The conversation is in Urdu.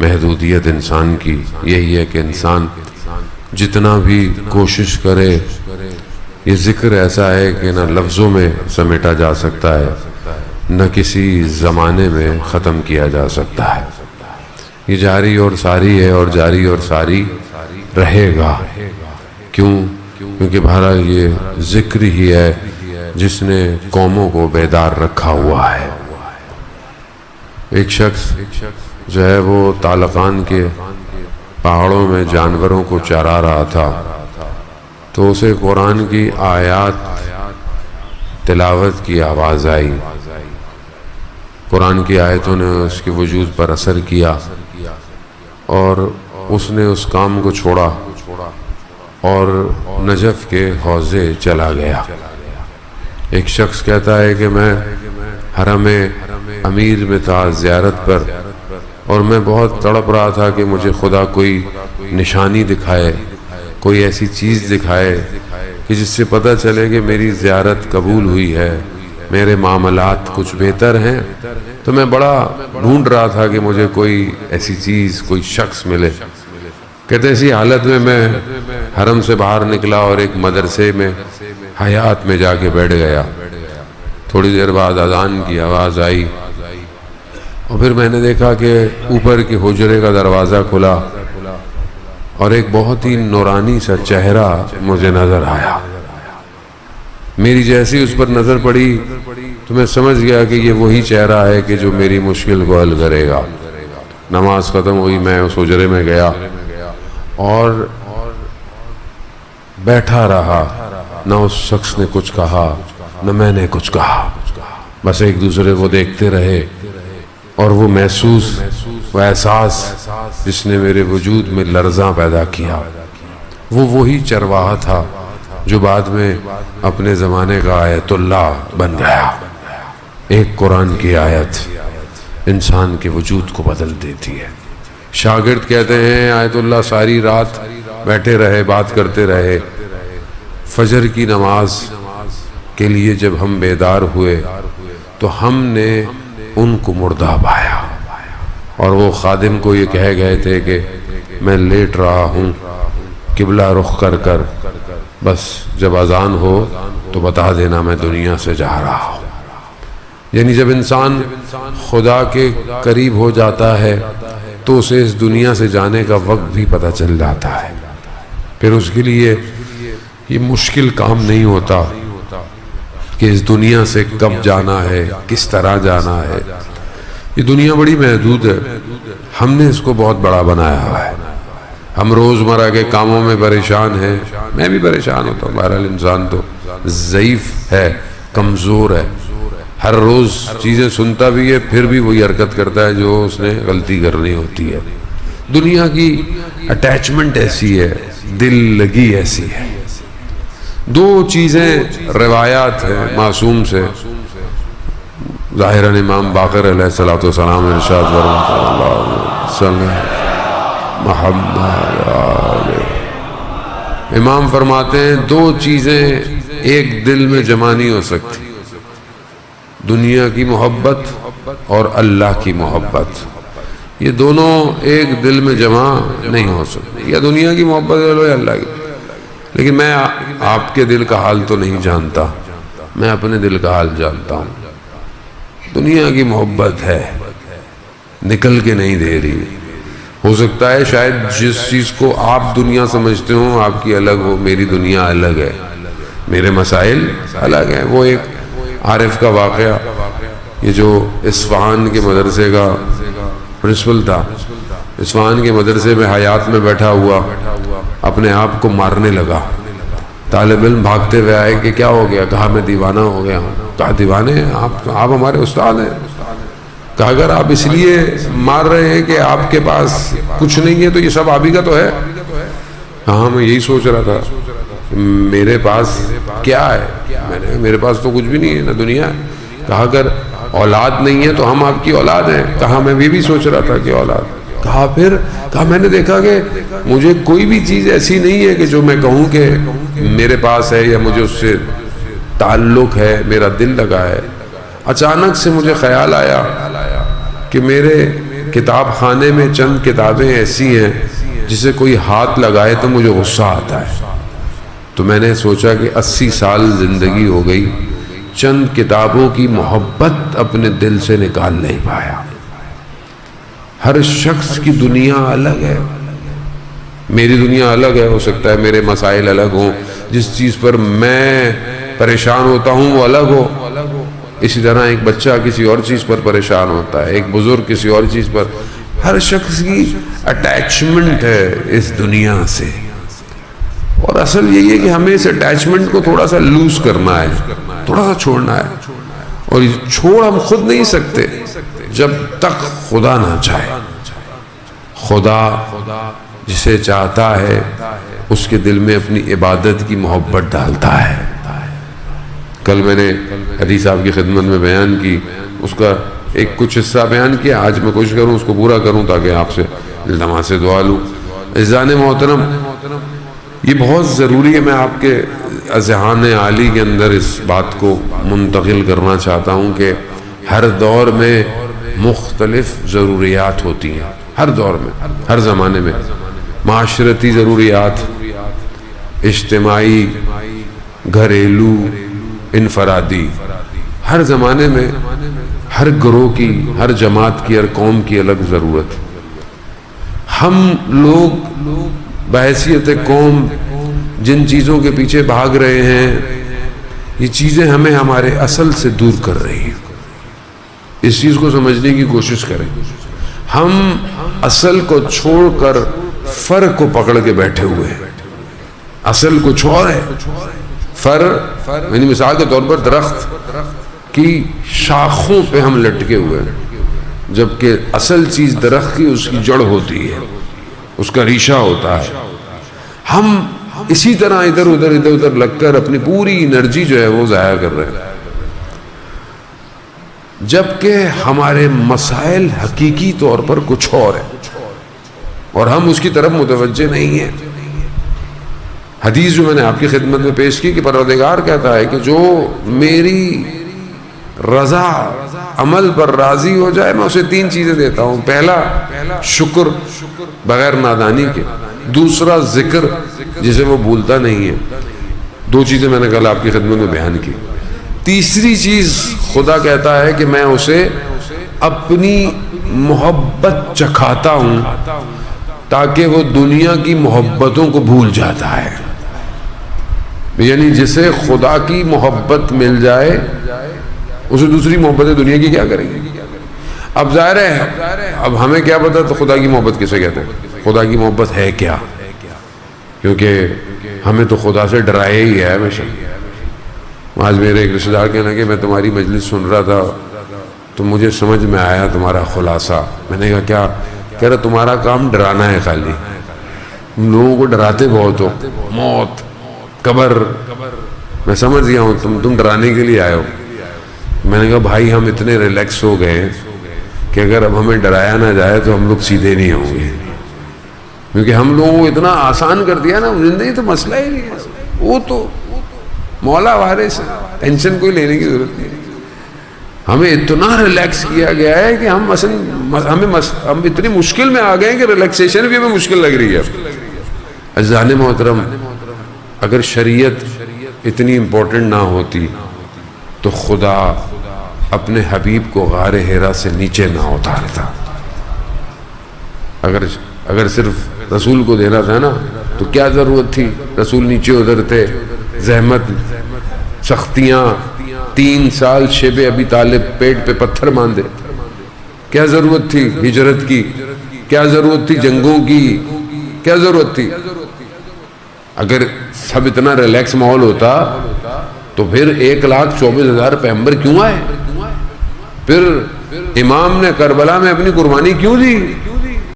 محدودیت انسان کی یہی ہے کہ انسان جتنا بھی کوشش کرے، یہ ذکر ایسا ہے کہ نہ لفظوں میں سمیٹا جا سکتا ہے، نہ کسی زمانے میں ختم کیا جا سکتا ہے۔ یہ جاری اور ساری ہے اور جاری اور ساری رہے گا۔ کیوں؟ کیونکہ بہرحال یہ ذکر ہی ہے جس نے قوموں کو بیدار رکھا ہوا ہے۔ ایک شخص جو ہے وہ تالقان کے پہاڑوں میں جانوروں کو چرا رہا تھا، تو اسے قرآن کی آیات تلاوت کی آواز آئی۔ قرآن کی آیتوں نے اس کے وجود پر اثر کیا اور اس نے اس کام کو چھوڑا اور نجف کے حوضے چلا گیا۔ ایک شخص کہتا ہے کہ میں حرم امیر میں تھا زیارت پر، اور میں بہت تڑپ رہا تھا کہ مجھے خدا کوئی نشانی دکھائے، کوئی ایسی چیز دکھائے کہ جس سے پتہ چلے کہ میری زیارت قبول ہوئی ہے، میرے معاملات کچھ بہتر ہیں۔ تو میں بڑا ڈھونڈ رہا تھا کہ مجھے کوئی ایسی چیز، کوئی شخص ملے۔ کہتے ہیں اسی حالت میں حرم سے باہر نکلا اور ایک مدرسے میں حیات میں جا کے بیٹھ گیا۔ تھوڑی دیر بعد اذان کی آواز آئی اور پھر میں نے دیکھا کہ اوپر کے حجرے کا دروازہ کھلا اور ایک بہت ہی نورانی سا چہرہ مجھے نظر آیا۔ میری جیسی اس پر نظر پڑی تو میں سمجھ گیا کہ یہ وہی چہرہ ہے کہ جو میری مشکل کو حل کرے گا۔ نماز ختم ہوئی، میں اس حجرے میں گیا اور بیٹھا رہا۔ نہ اس شخص نے کچھ کہا نہ میں نے کچھ کہا، بس ایک دوسرے کو دیکھتے رہے، اور وہ محسوس، وہ احساس جس نے میرے وجود میں لرزاں پیدا کیا، وہ وہی چرواہا تھا جو بعد میں اپنے زمانے کا آیت اللہ بن گیا۔ ایک قرآن کی آیت انسان کے وجود کو بدل دیتی ہے۔ شاگرد کہتے ہیں آیت اللہ ساری رات بیٹھے رہے، بات کرتے رہے۔ فجر کی نماز کے لیے جب ہم بیدار ہوئے تو ہم نے ان کو مردہ پایا، اور وہ خادم کو یہ کہہ گئے تھے کہ میں لیٹ رہا ہوں قبلہ رخ کر کر، بس جب اذان ہو تو بتا دینا میں دنیا سے جا رہا ہوں۔ یعنی جب انسان خدا کے قریب ہو جاتا ہے تو اسے اس دنیا سے جانے کا وقت بھی پتہ چل جاتا ہے، پھر اس کے لیے یہ مشکل کام نہیں ہوتا کہ اس دنیا سے کب جانا ہے، کس طرح جانا ہے۔ یہ دنیا بڑی محدود ہے، ہم نے اس کو بہت بڑا بنایا ہوا ہے۔ ہم روزمرہ کے کاموں میں پریشان ہیں، میں بھی پریشان ہوتا ہوں۔ بہرحال انسان تو ضعیف ہے، کمزور ہے، ہر روز چیزیں سنتا بھی ہے، پھر بھی وہی حرکت کرتا ہے جو اس نے غلطی کرنی ہوتی ہے۔ دنیا کی اٹیچمنٹ ایسی ہے، دل لگی ایسی ہے۔ دو چیزیں روایات ہیں معصوم سے، ظاہراً امام باقر علیہ السلام ارشاد فرماتے ہیں اللہ صلی محمد علیہ، امام فرماتے ہیں دو چیزیں ایک دل میں جمع نہیں ہو سکتی، دنیا کی محبت اور اللہ کی محبت۔ یہ دونوں ایک دل میں جمع نہیں ہو سکتے، یا دنیا کی محبت لے لو یا اللہ کی۔ لیکن میں آپ کے دل کا حال تو نہیں جانتا، میں اپنے دل کا حال جانتا ہوں۔ دنیا کی محبت ہے، نکل کے نہیں دے رہی۔ ہو سکتا ہے شاید جس چیز کو آپ دنیا سمجھتے ہوں آپ کی الگ ہو، میری دنیا الگ ہے، میرے مسائل الگ ہیں۔ وہ ایک عارف کا واقعہ، یہ جو اصفہان کے مدرسے کا پرنسپل تھا، اصفہان کے مدرسے میں حیات میں بیٹھا ہوا اپنے آپ کو مارنے لگا۔ طالب علم بھاگتے ہوئے آئے کہ کیا ہو گیا؟ کہا میں دیوانہ ہو گیا ہوں۔ کہا دیوانے ہیں آپ ہمارے استاد ہیں۔ کہا اگر آپ اس لیے مار رہے ہیں کہ آپ کے پاس کچھ نہیں ہے تو یہ سب آپ ہی کا تو ہے۔ کہا میں یہی سوچ رہا تھا میرے پاس کیا ہے، میرے پاس تو کچھ بھی نہیں ہے، نہ دنیا ہے۔ کہا اگر اولاد نہیں ہے تو ہم آپ کی اولاد ہیں۔ کہا میں بھی سوچ رہا تھا کہ اولاد۔ کہا پھر؟ کہا میں نے دیکھا کہ مجھے کوئی بھی چیز ایسی نہیں ہے کہ جو میں کہوں کہ میرے پاس ہے یا مجھے اس سے تعلق ہے، میرا دل لگا ہے۔ اچانک سے مجھے خیال آیا کہ میرے کتاب خانے میں چند کتابیں ایسی ہیں جسے کوئی ہاتھ لگائے تو مجھے غصہ آتا ہے. تو میں نے سوچا کہ 80 سال زندگی ہو گئی، چند کتابوں کی محبت اپنے دل سے نکال نہیں پایا. ہر شخص کی دنیا الگ ہے، میری دنیا الگ ہے، ہو سکتا ہے میرے مسائل الگ ہوں، جس چیز پر میں پریشان ہوتا ہوں وہ الگ ہو. اسی طرح ایک بچہ کسی اور چیز پر پریشان ہوتا ہے، ایک بزرگ کسی اور چیز پر. ہر شخص کی اٹیچمنٹ ہے اس دنیا سے، اور اصل یہی ہے کہ ہمیں اس اٹیچمنٹ کو تھوڑا سا لوز کرنا ہے، تھوڑا سا چھوڑنا ہے. اور یہ چھوڑ ہم خود نہیں سکتے جب تک خدا نہ چاہے. خدا جسے چاہتا ہے اس کے دل میں اپنی عبادت کی محبت ڈالتا ہے. کل میں نے حدیث صاحب کی خدمت میں بیان کی، اس کا ایک کچھ حصہ بیان کیا. آج میں کوشش کروں اس کو پورا کروں تاکہ آپ سے التماس سے دعا لوں. عزیزان محترم، یہ بہت ضروری ہے، میں آپ کے اذہان عالی کے اندر اس بات کو منتقل کرنا چاہتا ہوں کہ ہر دور میں مختلف ضروریات ہوتی ہیں. ہر دور میں، ہر زمانے میں معاشرتی ضروریات، اجتماعی، گھریلو، انفرادی. ہر زمانے میں ہر گروہ کی، ہر جماعت کی، ہر قوم کی الگ ضرورت. ہم لوگ بحیثیت قوم جن چیزوں کے پیچھے بھاگ رہے ہیں، یہ چیزیں ہمیں ہمارے اصل سے دور کر رہی ہیں. اس چیز کو سمجھنے کی کوشش کریں. ہم اصل کو چھوڑ کر فرق کو پکڑ کے بیٹھے ہوئے ہیں. اصل کچھ اور ہے، فرق یعنی مثال کے طور پر درخت کی شاخوں پہ ہم لٹکے ہوئے ہیں، جبکہ اصل چیز درخت کی اس کی جڑ ہوتی ہے، اس کا ریشہ ہوتا ہے. ہم اسی طرح ادھر ادھر لگ کر اپنی پوری انرجی جو ہے وہ ضائع کر رہے ہیں، جبکہ ہمارے مسائل حقیقی طور پر کچھ اور ہیں اور ہم اس کی طرف متوجہ نہیں ہیں. حدیث جو میں نے آپ کی خدمت میں پیش کی کہ پروردگار کہتا ہے کہ جو میری رضا عمل پر راضی ہو جائے میں اسے 3 چیزیں دیتا ہوں. پہلا شکر بغیر نادانی کے، دوسرا ذکر جسے وہ بھولتا نہیں ہے. 2 چیزیں میں نے کل آپ کی خدمت میں بیان کی. تیسری چیز خدا کہتا ہے کہ میں اسے اپنی محبت چکھاتا ہوں تاکہ وہ دنیا کی محبتوں کو بھول جاتا ہے. یعنی جسے خدا کی محبت مل جائے اسے دوسری محبتیں دنیا کی کیا کریں گی. اب ظاہر ہے اب ہمیں کیا پتا تو خدا کی محبت کسے کہتے ہیں، خدا کی محبت ہے کیا، کیونکہ ہمیں تو خدا سے ڈرایا ہی ہے ہمیشہ. آج میرے ایک رشتہ دار کہنا کہ میں تمہاری مجلس سن رہا تھا تو مجھے سمجھ میں آیا تمہارا خلاصہ. میں نے کہا کیا؟ کہہ رہا تمہارا کام ڈرانا ہے، خالی لوگوں کو ڈراتے بہت ہو، موت، قبر. میں سمجھ گیا ہوں تم ڈرانے کے لیے آئے ہو. میں نے کہا بھائی ہم اتنے ریلیکس ہو گئے کہ اگر اب ہمیں ڈرایا نہ جائے تو ہم لوگ سیدھے نہیں ہوں گے، کیونکہ ہم لوگوں کو اتنا آسان کر دیا نا. زندگی تو مسئلہ ہی نہیں ہے، وہ تو مولا وارث ہے، ٹینشن کوئی لینے کی ضرورت نہیں. ہمیں اتنا ریلیکس کیا گیا ہے کہ ہم اتنی مشکل میں آ گئے ہیں کہ ریلیکسیشن بھی ہمیں مشکل لگ رہی ہے. عزیزان محترم، اگر شریعت اتنی امپورٹنٹ نہ ہوتی تو خدا اپنے حبیب کو غار حرا سے نیچے نہ اتارتا. اگر صرف رسول کو دینا تھا نا تو کیا ضرورت تھی رسول نیچے اترتے، زحمت، سختیاں، 3 سال شیب ابی طالب پیٹ پہ پتھر باندھے. کیا ضرورت تھی ہجرت کی؟ کیا ضرورت تھی جنگوں کی؟ کیا ضرورت تھی؟ اگر سب اتنا ریلیکس ماحول ہوتا تو پھر 1,24,000 پیغمبر کیوں آئے؟ پھر امام نے کربلا میں اپنی قربانی کیوں دی؟